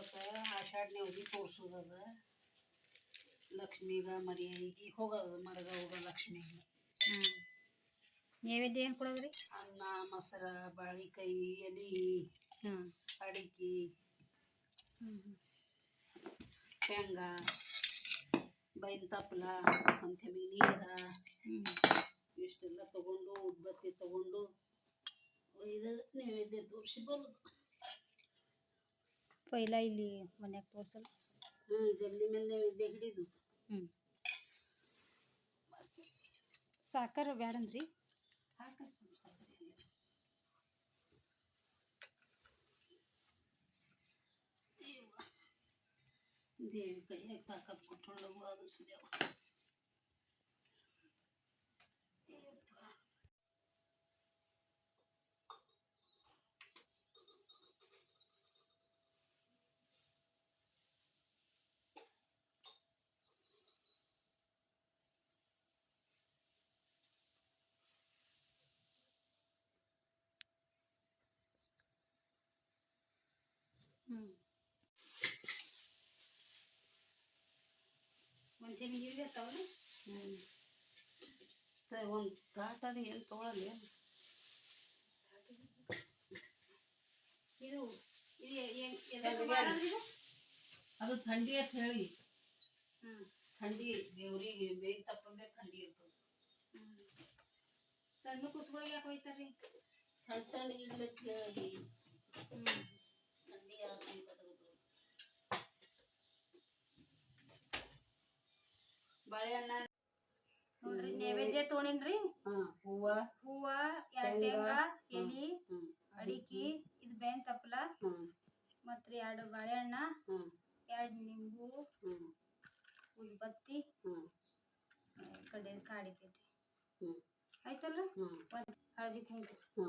ಇವತ್ತು ಆಷಾಢ ನೇವದಿ ತೋರ್ಸೋದದ ಲಕ್ಷ್ಮೀಗ ಮರ್ಯಾದಿಗೆ ಹೋಗೋದು ಮರಗ ಹೋಗೋ ಲಕ್ಷ್ಮಿಗೆ. ನೈವೇದ್ಯ ಏನು ಕೊಡೋದ್ರಿ? ಅನ್ನ ಮೊಸರ ಬಾಳಿಕಾಯಿ ಎಲೆ ಅಡಿಕೆ ಶೇಂಗಾ ಬೈನ್ ತಪ್ಪಲ ಅಂಥೇಳಿ ನೀರ ಇಷ್ಟೆಲ್ಲ ತಗೊಂಡು ಉದ್ಬತ್ತಿ ತಗೊಂಡು ಒಯ್ದು ನೈವೇದ್ಯ ತೋರಿಸಿ ಬರೋದು. ಪೈಲ ಇಲ್ಲಿ ಮನ್ಯಾಗ ತೋರ್ಸಲ್ಲ. ಜಲ್ದಿ ಮೇಲೆ ನೈವೇದ್ಯ ಹಿಡಿದು ಸಾಕಾರ ಬ್ಯಾಡಂದ್ರಿ ದೇವಿ ಕೈಯಾಗ ತಾಕತ್ ಕೊಟ್ಟೊಳಗು ಅದು ಸುಳ್ಯವ. ಒಂದ್ಸಲ ನೀರಿಗೆ ಇರ್ತಾವಲ್ಲ. ಒಂದು ತಾಟದ ಏನು ತೊಗೊಳಲ್ಲ. ಇದು ಅದು ಥಂಡಿ ಅಂತ ಹೇಳಿ ಥಂಡಿ ದೇವ್ರಿಗೆ ಬೇಯ್ದು ತಪ್ಪಂದೆ ಥಂಡಿ ಇರ್ತದೆ. ಸಣ್ಣ ಕುಸುಗಳಿಗೆ ಯಾಕೆ ಹೋಯ್ತಾರ್ರಿ? ಸಣ್ಣ ಸಣ್ಣ ಇಡ್ಲಿಕ್ಕೆ ಹೇಳಿ ಥಂಡಿ ಬಾಳೆಹಣ್ಣ ನೋಡ್ರಿ ನೈವೇದ್ಯ ತೊಗೊಂಡಿನ್ರಿ. ಹೂವ 2 ಟೇಂಗಾ ಎಲಿ ಅಡಿಕೆ ಇದು ಬೇನ್ ತಪ್ಪಲ ಮತ್ರಿ 2 ಬಾಳೆಹಣ್ಣ 2 ನಿಂಬು ಉಲ್ಬತ್ತಿ ಕಡೆ ಕಾಡಿತೈತಿ ಆಯ್ತಲ್ರಿ. ಹಳದಿ ಕುಂಕುಮ